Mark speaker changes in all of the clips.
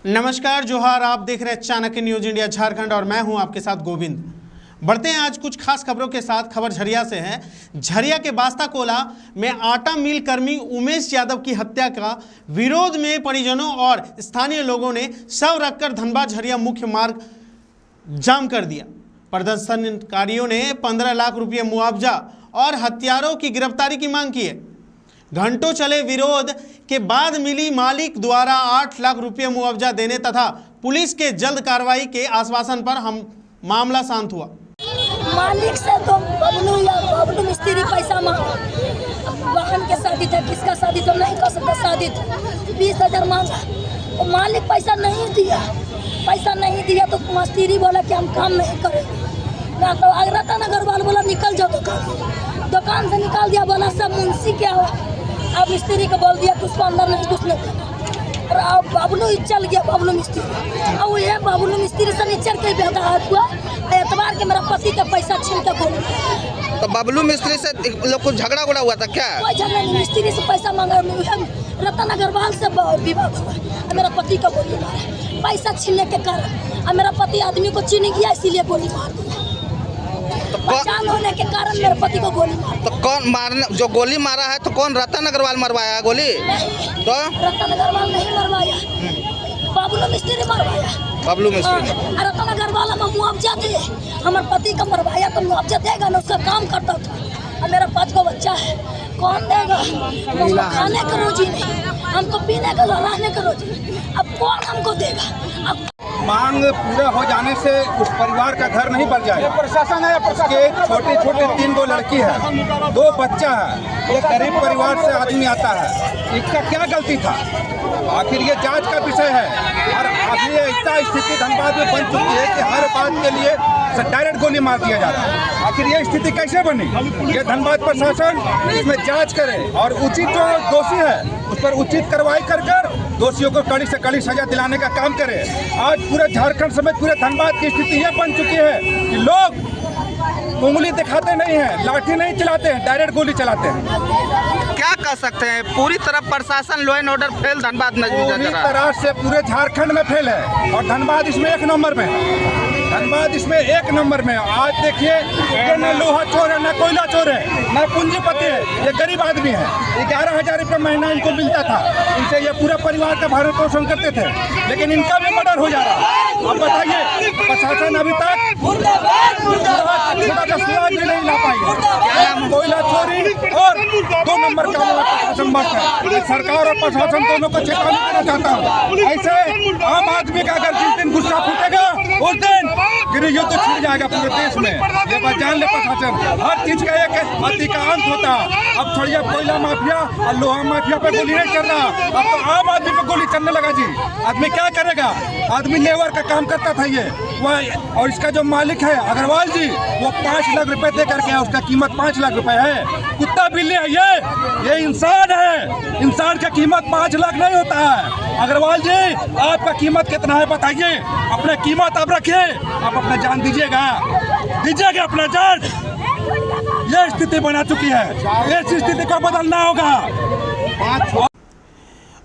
Speaker 1: नमस्कार, जोहार। आप देख रहे हैं चाणक्य न्यूज इंडिया झारखंड और मैं हूं आपके साथ गोविंद। बढ़ते हैं आज कुछ खास खबरों के साथ। खबर झरिया से है। झरिया के बास्ताकोला में आटा मिल कर्मी उमेश यादव की हत्या का विरोध में परिजनों और स्थानीय लोगों ने शव रखकर धनबाद झरिया मुख्य मार्ग जाम कर दिया। प्रदर्शनकारियों ने 15 लाख रुपये मुआवजा और हत्यारों की गिरफ्तारी की मांग की है। घंटों चले विरोध के बाद मिली मालिक द्वारा 8 लाख रुपये मुआवजा देने तथा पुलिस के जल्द कार्रवाई के आश्वासन पर हम मामला शांत हुआ।
Speaker 2: मालिक से तो बबलू मिस्त्री पैसा मांगा। बहन के शादी था, किसका शादी तो नहीं कर सकता, शादी था 20,000 मांगा। तो मालिक पैसा नहीं दिया तो मिस्त्री बोला कि हम काम नहीं करेंगे ना। तो रतन अग्रवाल बोला निकल जाओ दुकान से निकाल दिया। बोला सब मुंशी क्या हुआ। अब मिस्त्री को बोल दिया कि उसको अंदर नहीं घुसने देना। और अब बबलू ही चल गया, बबलू मिस्त्री। और ये बबलू मिस्त्री से नीचे के बेहतर हुआ। एतवार के मेरा पति का पैसा छीन के बोल।
Speaker 3: तो बबलू मिस्त्री से लोग कुछ झगड़ा उड़ा हुआ था क्या?
Speaker 2: कोई झगड़ा नहीं, मिस्त्री से पैसा मांगा। रतन अग्रवाल से विवाद हुआ। मेरा पति का गोली मारा पैसा छीनने के कारण। और मेरा पति आदमी को छीन गया, इसीलिए गोली मार दिया। पहचान होने के कारण मेरे पति को गोली मार।
Speaker 3: तो कौन मारने, जो गोली मारा है तो कौन? रतन अग्रवाल मरवाया है गोली? तो
Speaker 2: रतन अग्रवाल नहीं मरवाया, बबलू मिस्त्री मरवाया।
Speaker 3: बबलू मिस्त्री
Speaker 2: रतन अग्रवाल हमें मुआवजा दे। हमारे पति का मरवाया तो मुआवजा देगा ना, उसका काम करता था। और मेरा 5 को बच्चा है, कौन देगा? हमको खाने का रोजी नहीं, हमको पीने का रहने का रोजी नहीं। अब कौन हमको देगा? अब
Speaker 4: मांग पूरा हो जाने से उस परिवार का घर नहीं बन जाएगा। प्रशासन है, उसके छोटी 3 लड़की है, 2 बच्चा है। एक गरीब परिवार से आदमी आता है, इसका क्या गलती था? आखिर ये जांच का विषय है। और अभी ऐसा स्थिति धनबाद में बन चुकी है कि हर बात के लिए डायरेक्ट गोली मार दिया जा रहा है। आखिर ये स्थिति कैसे बनी? ये धनबाद प्रशासन इसमें जांच करे और उचित जो दोषी है उस पर उचित कार्रवाई कर दोषियों को कड़ी से कड़ी सजा दिलाने का काम करे। आज पूरे झारखंड समेत पूरे धनबाद की स्थिति ये बन चुकी है कि लोग उंगली दिखाते नहीं हैं, लाठी नहीं चलाते हैं, डायरेक्ट गोली चलाते हैं।
Speaker 3: क्या कह सकते हैं? पूरी तरह प्रशासन law and order fail Dhanbad में
Speaker 4: पूरी तरह से पूरे झारखंड में फेल है और धनबाद इसमें 1 नंबर में है। धनबाद इसमें 1 नंबर में। आज देखिए, ये न लोहा चोर है, न कोयला चोर है, न पूंजीपति है, ये गरीब आदमी है। 11,000 रुपये महीना इनको मिलता था, इनसे ये पूरा परिवार का भरण पोषण करते थे, लेकिन इनका भी मर्डर हो जा रहा है। अब बताइए, प्रशासन अभी तक सुराग भी नहीं ला पाई। कोयला चोरी और 2 नंबर का प्रशासन मस्त है। सरकार और प्रशासन दोनों को चेतावनी देना चाहता हूँ। ऐसे आम आदमी का अगर जिस दिन गुस्सा फूटेगा उस दिन गृह युद्ध छिड़ जाएगा पूरे देश में। ये बात जान ले प्रशासन। हर चीज का एक अति का अंत होता है। अब छोड़िए कोयला माफिया और लोहा माफिया पे गोली नहीं चल रहा, अब तो आम आदमी पे गोली चलने लगा जी। आदमी क्या करेगा? आदमी लेबर का काम करता था ये वह। और इसका जो मालिक है अग्रवाल जी, वो 5 लाख रुपए दे करके, उसका कीमत 5 लाख रुपए है। कुत्ता बिल्ली है ये इंसान है। इंसान का कीमत 5 लाख नहीं होता है। अग्रवाल जी, आपका कीमत कितना है बताइए? अपना कीमत आप रखिए, आप अपना जान दीजिएगा अपना जान। ये स्थिति बना चुकी है, इस स्थिति को बदलना होगा।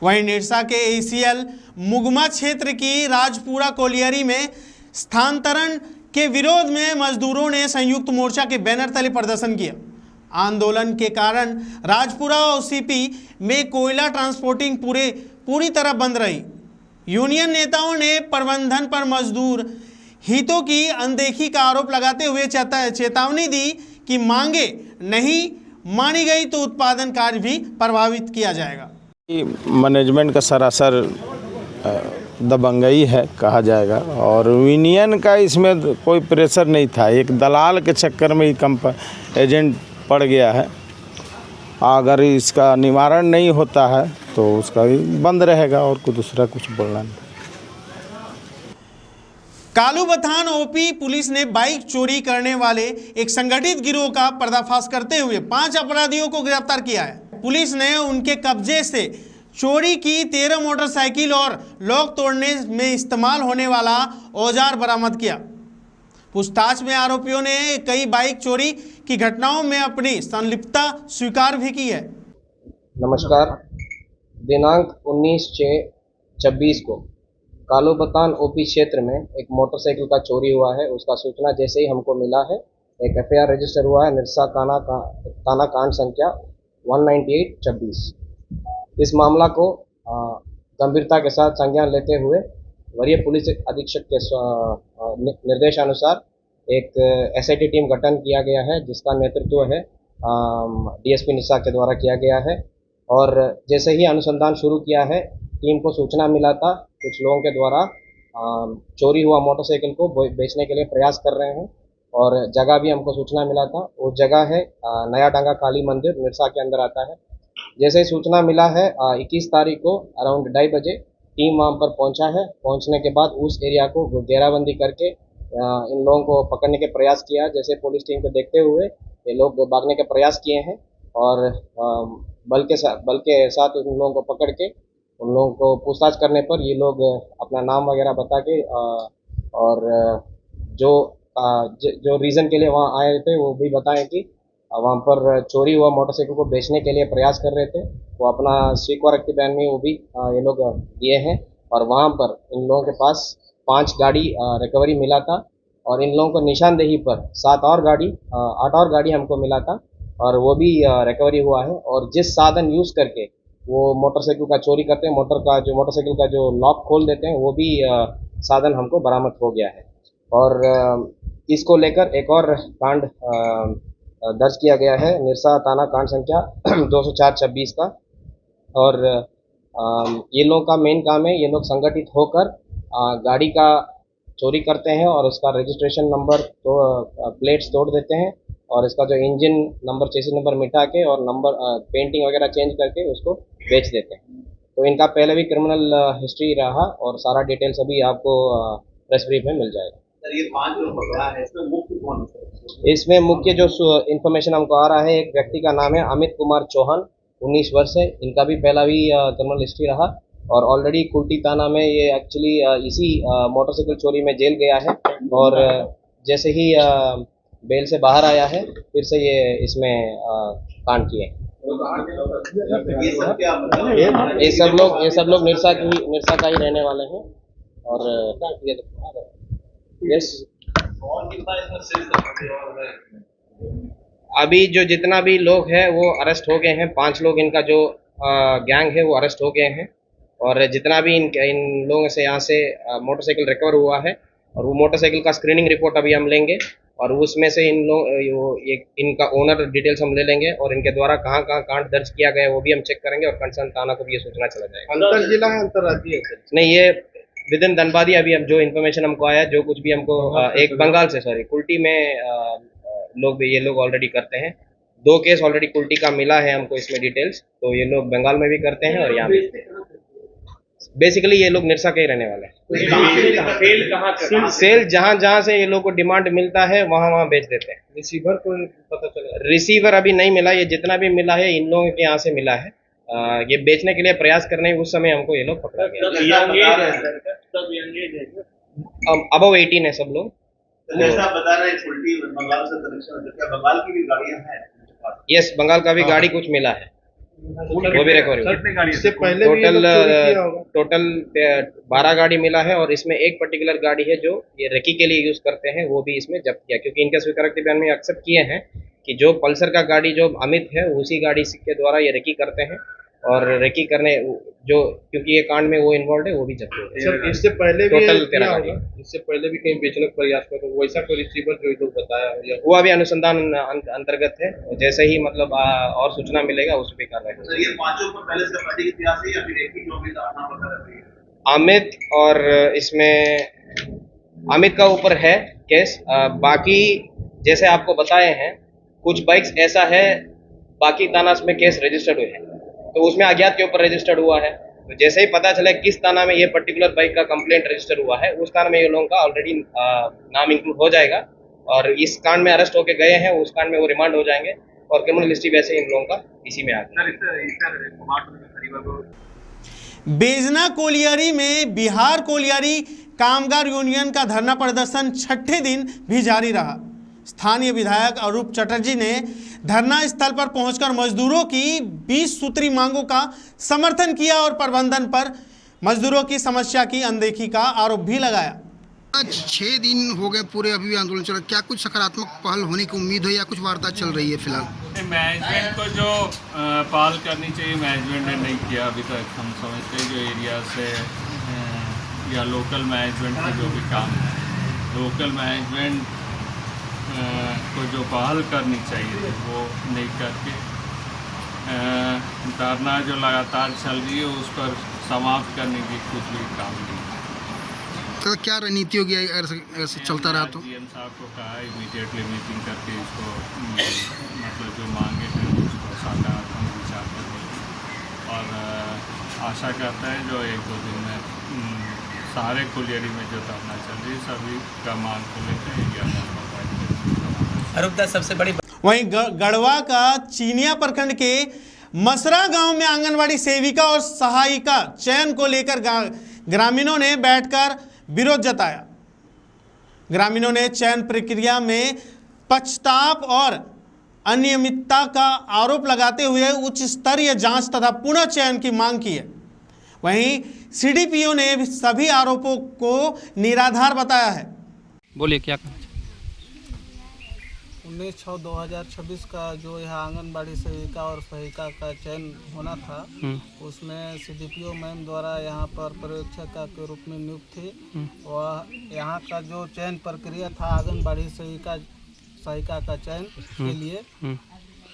Speaker 1: वहीं निरसा के ACL मुगमा क्षेत्र की राजपुरा कोलियरी में स्थानांतरण के विरोध में मजदूरों ने संयुक्त मोर्चा के बैनर तले प्रदर्शन किया। आंदोलन के कारण राजपुरा OCP में कोयला ट्रांसपोर्टिंग पूरी तरह बंद रही। यूनियन नेताओं ने प्रबंधन पर मजदूर हितों की अनदेखी का आरोप लगाते हुए चेतावनी दी कि मांगे नहीं मानी गई तो उत्पादन कार्य भी प्रभावित किया जाएगा।
Speaker 5: मैनेजमेंट का सरासर दबंगई है कहा जाएगा, और यूनियन का इसमें कोई प्रेशर नहीं था। एक दलाल के चक्कर में ही एजेंट पड़ गया है। अगर इसका निवारण नहीं होता है तो उसका भी बंद रहेगा, और कुछ दूसरा कुछ बोलना नहीं।
Speaker 1: कालूबथान OP पुलिस ने बाइक चोरी करने वाले एक संगठित गिरोह का पर्दाफाश करते हुए 5 अपराधियों को गिरफ्तार किया है। पुलिस ने उनके कब्जे से चोरी की 13 मोटरसाइकिल और लॉक तोड़ने में इस्तेमाल होने वाला औजार बरामद किया। पूछताछ में आरोपियों ने कई बाइक चोरी की घटनाओं में अपनी संलिप्तता स्वीकार भी की है।
Speaker 6: नमस्कार। दिनांक 19/6/26 को कालोबतान ओपी क्षेत्र में एक मोटरसाइकिल का चोरी हुआ है। उसका सूचना जैसे ही हमको मिला है, एक एफआईआर रजिस्टर हुआ है निरसा थाना कांड संख्या 198/26। इस मामला को गंभीरता के साथ संज्ञान लेते हुए वरीय पुलिस अधीक्षक के निर्देशानुसार एक एसआईटी टीम गठन किया गया है, जिसका नेतृत्व है डीएसपी निशा के द्वारा किया गया है। और जैसे ही अनुसंधान शुरू किया है, टीम को सूचना मिला था कुछ लोगों के द्वारा चोरी हुआ मोटरसाइकिल को बेचने के लिए प्रयास कर रहे हैं, और जगह भी हमको सूचना मिला था। वो जगह है नया डांगा काली मंदिर, निरसा के अंदर आता है। जैसे ही सूचना मिला है 21 तारीख को अराउंड 2:30 बजे टीम वहाँ पर पहुँचा है। पहुँचने के बाद उस एरिया को घेराबंदी करके इन लोगों को पकड़ने के प्रयास किया। जैसे पुलिस टीम को देखते हुए ये लोग भागने के प्रयास किए हैं, और बल के साथ उन लोगों को पकड़ के उन लोगों को पूछताछ करने पर ये लोग अपना नाम वगैरह बता के और जो रीज़न के लिए वहाँ आए थे वो भी बताएं कि वहाँ पर चोरी हुआ मोटरसाइकिल को बेचने के लिए प्रयास कर रहे थे। वो अपना स्वीकारोक्ति बयान में वो भी ये लोग दिए हैं, और वहाँ पर इन लोगों के पास 5 गाड़ी रिकवरी मिला था, और इन लोगों को निशानदेही पर 8 और गाड़ी हमको मिला था, और वो भी रिकवरी हुआ है। और जिस साधन यूज़ करके वो मोटरसाइकिल का चोरी करते हैं, मोटरसाइकिल का जो लॉक खोल देते हैं, वो भी साधन हमको बरामद हो गया है। और इसको लेकर एक और कांड दर्ज किया गया है, निरसा थाना कांड संख्या 204/26 का। और ये लोग का मेन काम है, ये लोग संगठित होकर गाड़ी का चोरी करते हैं और उसका रजिस्ट्रेशन नंबर प्लेट्स तोड़ देते हैं, और इसका जो इंजन नंबर चेसिस नंबर मिटा के और नंबर पेंटिंग वगैरह चेंज करके उसको बेच देते हैं। तो इनका पहले भी क्रिमिनल हिस्ट्री रहा, और सारा डिटेल्स अभी आपको प्रेस ब्रीफ में मिल जाएगा।
Speaker 7: सर, ये 5 लोग पकड़ा है, इसमें मुख्य कौन है?
Speaker 6: इसमें मुख्य जो इन्फॉर्मेशन हमको आ रहा है, एक व्यक्ति का नाम है अमित कुमार चौहान, 19 वर्ष है। इनका भी पहला भी क्रिमिनल हिस्ट्री रहा, और ऑलरेडी कुल्टी थाना में ये एक्चुअली इसी मोटरसाइकिल चोरी में जेल गया है, और जैसे ही बेल से बाहर आया है फिर से ये इसमें कांड किए। ये सब लोग निरसा का ही रहने वाले हैं। और यस, अभी जो जितना भी लोग हैं वो अरेस्ट हो गए हैं। 5 लोग इनका जो गैंग है वो अरेस्ट हो गए हैं, और जितना भी इन लोगों से यहाँ से मोटरसाइकिल रिकवर हुआ है, और वो मोटरसाइकिल का स्क्रीनिंग रिपोर्ट अभी हम लेंगे, और उसमें से इनका ओनर डिटेल्स हम ले लेंगे, और इनके द्वारा कहाँ कांड दर्ज किया गया है वो भी हम चेक करेंगे, और कंसर्न थाना को भी ये सूचना चला जाएगा।
Speaker 3: अंतर जिला है, अंतर्राज्यीय?
Speaker 6: नहीं, ये विद इन धनबाद अभी हम जो इन्फॉर्मेशन हमको आया, जो कुछ भी हमको एक बंगाल से कुल्टी में ये लोग ऑलरेडी करते हैं। 2 केस ऑलरेडी कुल्टी का मिला है हमको इसमें डिटेल्स, तो ये लोग बंगाल में भी करते हैं और यहाँ भी। बेसिकली ये लोग निरसा के ही रहने वाले हैं। सेल जहाँ से ये लोग को डिमांड मिलता है वहाँ बेच देते हैं।
Speaker 3: रिसीवर को पता चला?
Speaker 6: रिसीवर अभी नहीं मिला, ये जितना भी मिला है इन लोगों के यहाँ से मिला है। ये बेचने के लिए प्रयास करने उस समय हमको ये लोग पकड़ा गया। अबव 18 है सब लोग।
Speaker 7: जैसा आप बता रहे हैं कुल्टी बंगाल से कनेक्शन है, क्या बंगाल की भी गाड़ियां हैं?
Speaker 6: यस, बंगाल का भी गाड़ी कुछ मिला है, वो भी रिकवरी।
Speaker 3: इससे पहले
Speaker 6: टोटल 12 गाड़ी मिला है, और इसमें एक पर्टिकुलर गाड़ी है जो ये रेकी के लिए यूज करते हैं, वो भी इसमें जब्त किया, क्योंकि इनके स्वीकारोक्ति बयान में एक्सेप्ट किए हैं कि जो पल्सर का गाड़ी जो अमित है उसी गाड़ी के द्वारा ये रेकी करते हैं, और रेकी करने जो क्योंकि ये कांड में वो इन्वॉल्व है वो भी जब्त हो गए।
Speaker 3: सर, इससे पहले भी
Speaker 6: टोटल 13 गाड़ी,
Speaker 3: इससे पहले भी कहीं बेचने का प्रयास करते, वैसा कोई रिसीवर जो लोग बताया
Speaker 6: वो अभी अनुसंधान अंतर्गत है। जैसे ही मतलब और सूचना मिलेगा उस पर कार्रवाई होगी।
Speaker 7: सर, ये 5 पर पहले से पार्टी की इतिहास है या फिर एक ही जो भी नाम बता रहे हैं?
Speaker 6: अमित, और इसमें अमित का ऊपर है केस। बाकी जैसे आपको बताए हैं कुछ बाइक्स ऐसा है बाकी थाना में केस रजिस्टर्ड हुए हैं, तो उसमें अज्ञात के ऊपर रजिस्टर्ड हुआ है। तो जैसे ही पता चला किस थाना में ये पर्टिकुलर बाइक का कंप्लेंट रजिस्टर हुआ है, उस थाना में ये लोगों का ऑलरेडी नाम इंक्लूड हो जाएगा, और इस कांड में अरेस्ट होके गए हैं उस कांड में वो रिमांड हो जाएंगे, और क्रिमिनल हिस्ट्री वैसे इन लोगों का इसी में आ गया।
Speaker 1: बेजना कोलियारी में बिहार कोलियारी कामगार यूनियन का धरना प्रदर्शन 6ठे दिन भी जारी रहा। स्थानीय विधायक अरूप चटर्जी ने धरना स्थल पर पहुंचकर मजदूरों की 20 सूत्री मांगों का समर्थन किया और प्रबंधन पर मजदूरों की समस्या की अनदेखी का आरोप भी लगाया।
Speaker 8: आज 6 दिन हो गए पूरे, अभी भी आंदोलन चल रहा है। क्या कुछ सकारात्मक पहल होने की उम्मीद है या कुछ वार्ता चल रही है फिलहाल?
Speaker 9: मैनेजमेंट को जो पहल करनी चाहिए मैनेजमेंट ने नहीं किया अभी तक। हम समझते हैं जो एरिया से या लोकल मैनेजमेंट का जो भी काम है, लोकल मैनेजमेंट को जो पहल करनी चाहिए थी वो नहीं करके धरना जो लगातार चल रही है उस पर समाप्त करने की कुछ भी काम नहीं।
Speaker 8: तो क्या रणनीति होगी ऐसे चलता रहा तो?
Speaker 9: जीएम साहब को कहा इमीडिएटली मीटिंग करके इसको मतलब जो मांगे थे उसको सकारात्मक विचार करेंगे और आशा करता है जो 1-2 दिन में सारे कुलियरी में जो धरना चल रही है सभी का मांग को लेकर
Speaker 3: सबसे बड़ी
Speaker 1: वहीं गढ़वा का चीनिया प्रखंड के मसरा गांव में आंगनवाड़ी सेविका और सहायिका चयन को लेकर ग्रामीणों ने बैठकर विरोध जताया। ग्रामीणों ने चयन प्रक्रिया में पक्षपात और अनियमितता का आरोप लगाते हुए उच्च स्तरीय जांच तथा पुनः चयन की मांग की है। वहीं सीडीपीओ ने सभी आरोपों को निराधार बताया है।
Speaker 10: बोलिए क्या कहना
Speaker 11: 19/6/2026 का जो यहाँ आंगनबाड़ी सेविका और सहायिका का चयन होना था उसमें सीडीपीओ मैम द्वारा यहाँ पर पर्यवेक्षक के रूप में नियुक्त थी। वह यहाँ का जो चयन प्रक्रिया था आंगनबाड़ी सहायिका का चयन के लिए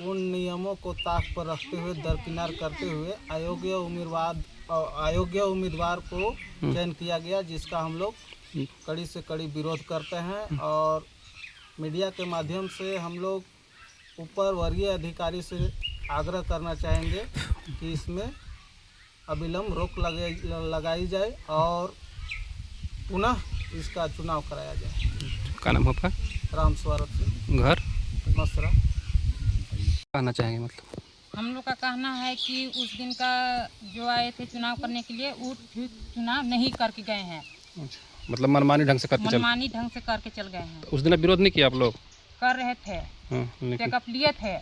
Speaker 11: उन नियमों को ताक पर रखते हुए दरकिनार करते हुए अयोग्य उम्मीदवार को चयन किया गया, जिसका हम लोग कड़ी से कड़ी विरोध करते हैं। और मीडिया के माध्यम से हम लोग ऊपर वरीय अधिकारी से आग्रह करना चाहेंगे कि इसमें अविलंब रोक लगाई जाए और पुनः इसका चुनाव कराया जाए।
Speaker 10: क्या नाम आपका?
Speaker 11: राम स्वागत सिंह,
Speaker 10: घर
Speaker 11: मसरा।
Speaker 10: कहना चाहेंगे मतलब
Speaker 12: हम लोग का कहना है कि उस दिन का जो आए थे चुनाव करने के लिए वो चुनाव नहीं करके गए हैं।
Speaker 10: मतलब मनमानी ढंग से करके चल गए हैं। तो उस दिन विरोध नहीं किया आप लोग?
Speaker 12: कर रहे थे, चेकअप लिए थे।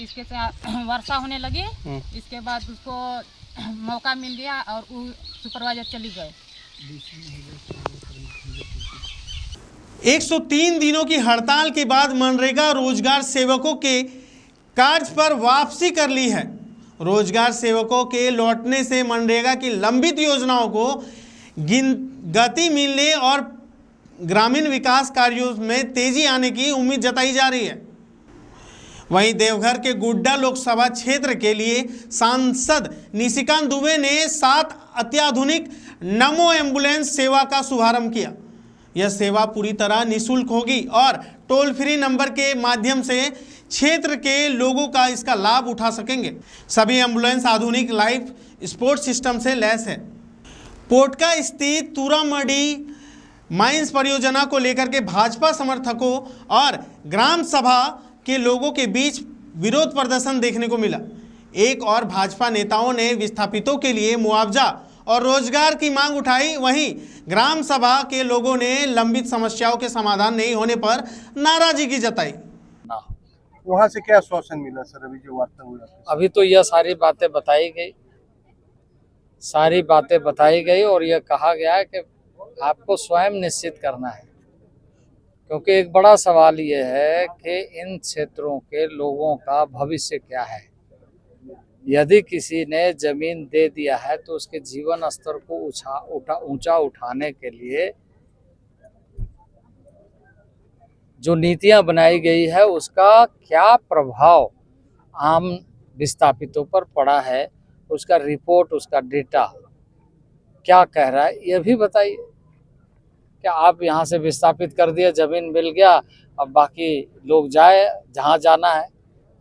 Speaker 12: इसके साथ वर्षा होने लगी, इसके बाद उसको मौका मिल गया और वो सुपरवाइजर चली गए।
Speaker 1: 103 दिनों की हड़ताल के बाद मनरेगा रोजगार सेवकों के कार्य पर वापसी कर ली है। रोजगार सेवकों के लौटने से मनरेगा की लंबित योजनाओं को गति मिलने और ग्रामीण विकास कार्यों में तेजी आने की उम्मीद जताई जा रही है। वहीं देवघर के गुड्डा लोकसभा क्षेत्र के लिए सांसद निशिकांत दुबे ने 7 अत्याधुनिक नमो एम्बुलेंस सेवा का शुभारंभ किया। यह सेवा पूरी तरह निःशुल्क होगी और टोल फ्री नंबर के माध्यम से क्षेत्र के लोगों का इसका लाभ उठा सकेंगे। सभी एम्बुलेंस आधुनिक लाइफ सपोर्ट सिस्टम से लैस है। पोटका स्थित तुरामड़ी माइंस परियोजना को लेकर के भाजपा समर्थकों और ग्राम सभा के लोगों के बीच विरोध प्रदर्शन देखने को मिला। एक और भाजपा नेताओं ने विस्थापितों के लिए मुआवजा और रोजगार की मांग उठाई। वहीं ग्राम सभा के लोगों ने लंबित समस्याओं के समाधान नहीं होने पर नाराजगी जताई।
Speaker 4: वहाँ से क्या आश्वासन मिला सर? अभी जो वार्ता हुई
Speaker 11: अभी तो यह सारी बातें बताई गई और यह कहा गया है कि आपको स्वयं निश्चित करना है, क्योंकि एक बड़ा सवाल ये है कि इन क्षेत्रों के लोगों का भविष्य क्या है। यदि किसी ने जमीन दे दिया है तो उसके जीवन स्तर को ऊंचा उठाने के लिए जो नीतियां बनाई गई है उसका क्या प्रभाव आम विस्थापितों पर पड़ा है, उसका रिपोर्ट, उसका डेटा क्या कह रहा है, यह भी बताइए। क्या आप यहाँ से विस्थापित कर दिए, जमीन मिल गया, अब बाकी लोग जाए जहाँ जाना है,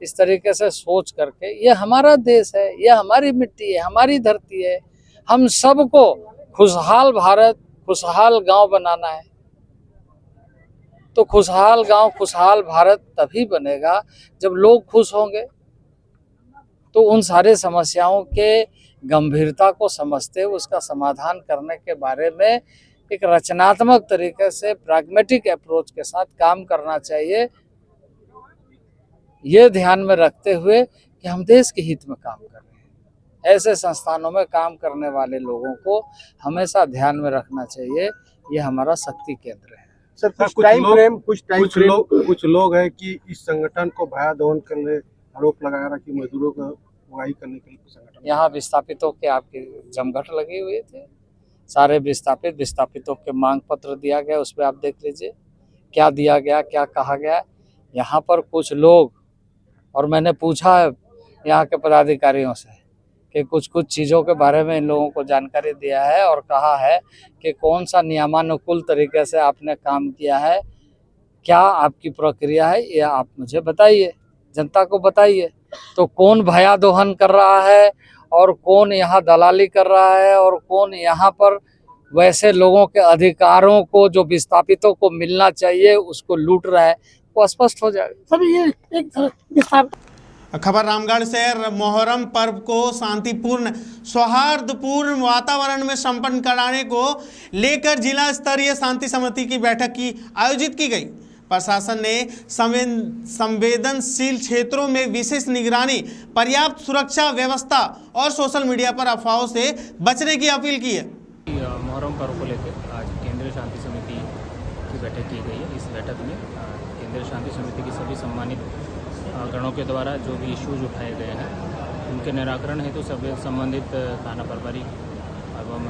Speaker 11: इस तरीके से सोच करके, ये हमारा देश है, ये हमारी मिट्टी है, हमारी धरती है, हम सबको खुशहाल भारत, खुशहाल गांव बनाना है। तो खुशहाल गांव, खुशहाल भारत तभी बनेगा जब लोग खुश होंगे। तो उन सारे समस्याओं के गंभीरता को समझते हुए उसका समाधान करने के बारे में एक रचनात्मक तरीके से प्रैग्मेटिक अप्रोच के साथ काम करना चाहिए, ये ध्यान में रखते हुए कि हम देश के हित में काम कर रहे हैं। ऐसे संस्थानों में काम करने वाले लोगों को हमेशा ध्यान में रखना चाहिए। ये हमारा शक्ति केंद्र है।
Speaker 4: सर कुछ लोग हैं कि इस संगठन को भया दहन करने आरोप लगा रहा कि मजदूरों को अगुवाई करने के लिए संगठन
Speaker 11: यहाँ विस्थापितों के आपके जमघट लगे हुए थे। सारे विस्थापितों के मांग पत्र दिया गया, उस पर आप देख लीजिए क्या दिया गया, क्या कहा गया। यहाँ पर कुछ लोग, और मैंने पूछा है यहाँ के पदाधिकारियों से कि कुछ चीज़ों के बारे में इन लोगों को जानकारी दिया है और कहा है कि कौन सा नियमानुकूल तरीके से आपने काम किया है, क्या आपकी प्रक्रिया है, ये आप मुझे बताइए, जनता को बताइए। तो कौन भया दोहन कर रहा है और कौन यहाँ दलाली कर रहा है और कौन यहाँ पर वैसे लोगों के अधिकारों को जो विस्थापितों को मिलना चाहिए उसको लूट रहा है, वो स्पष्ट हो जाएगा।
Speaker 2: सभी ये एक
Speaker 1: खबर रामगढ़ से। मोहर्रम पर्व को शांतिपूर्ण सौहार्दपूर्ण वातावरण में संपन्न कराने को लेकर जिला स्तरीय शांति समिति की बैठक की आयोजित की गई। प्रशासन ने संवेदनशील क्षेत्रों में विशेष निगरानी, पर्याप्त सुरक्षा व्यवस्था और सोशल मीडिया पर अफवाहों से बचने की अपील की है।
Speaker 10: मोहर्रम पर्व को लेकर आज केंद्रीय शांति समिति की बैठक की गई है। इस बैठक में केंद्रीय शांति समिति की सभी सम्मानित गणों के द्वारा जो भी इश्यूज उठाए गए हैं उनके निराकरण हेतु सभी संबंधित थाना प्रभारी एवं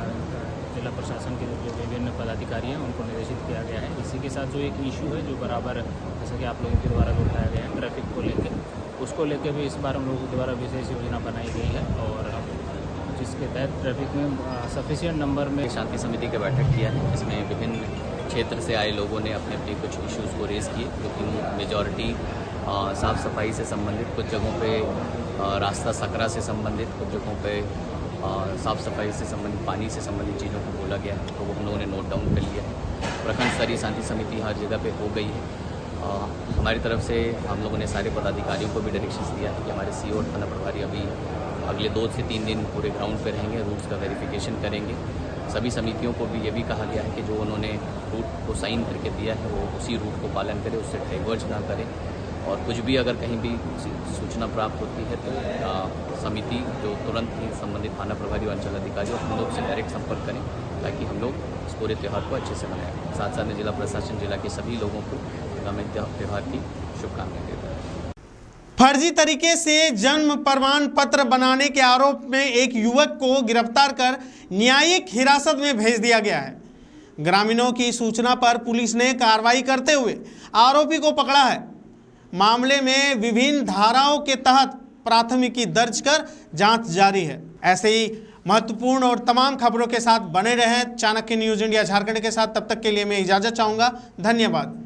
Speaker 10: जिला प्रशासन के जो विभिन्न पदाधिकारी हैं उनको निर्देशित किया गया है। इसी के साथ जो एक इशू है जो बराबर जैसा कि आप लोगों के द्वारा उठाया गया है ट्रैफिक को लेकर, उसको लेकर भी इस बार हम लोगों के द्वारा विशेष योजना बनाई गई है और जिसके तहत ट्रैफिक में सफिशिएंट नंबर में
Speaker 13: शांति समिति की बैठक किया है। इसमें विभिन्न क्षेत्र से आए लोगों ने अपने अपने कुछ इश्यूज़ को रेज़ किए, लेकिन मेजॉरिटी साफ़ सफाई से संबंधित, कुछ जगहों पे रास्ता सकरा से संबंधित, कुछ जगहों पे साफ़ सफाई से संबंधित, पानी से संबंधित चीज़ों को बोला गया है, तो वो हम लोगों ने नोट डाउन कर लिया है। प्रखंड स्तरीय शांति समिति हर जगह पे हो गई है। हमारी तरफ से हम लोगों ने सारे पदाधिकारियों को भी डायरेक्शंस दिया है कि हमारे सीओ और थाना प्रभारी अभी अगले 2 से 3 दिन पूरे ग्राउंड पे रहेंगे, रूट्स का वेरिफिकेशन करेंगे। सभी समितियों को भी ये भी कहा गया है कि जो उन्होंने रूट को साइन करके दिया है वो उसी रूट को पालन करें, उससे डाइवर्ज ना करें और कुछ भी अगर कहीं भी सूचना प्राप्त होती है तो समिति जो तुरंत ही संबंधित थाना प्रभारी और अंचल अधिकारी और हम लोग से डायरेक्ट संपर्क करें ताकि हम लोग इस पूरे त्यौहार को अच्छे से मनाएं। साथ साथ में जिला प्रशासन जिला के सभी लोगों को आगामी त्यौहार की शुभकामनाएं देता है।
Speaker 1: फर्जी तरीके से जन्म प्रमाण पत्र बनाने के आरोप में एक युवक को गिरफ्तार कर न्यायिक हिरासत में भेज दिया गया है। ग्रामीणों की सूचना पर पुलिस ने कार्रवाई करते हुए आरोपी को पकड़ा है। मामले में विभिन्न धाराओं के तहत प्राथमिकी दर्ज कर जांच जारी है। ऐसे ही महत्वपूर्ण और तमाम खबरों के साथ बने रहें चाणक्य न्यूज़ इंडिया झारखंड के साथ। तब तक के लिए मैं इजाज़त चाहूँगा। धन्यवाद।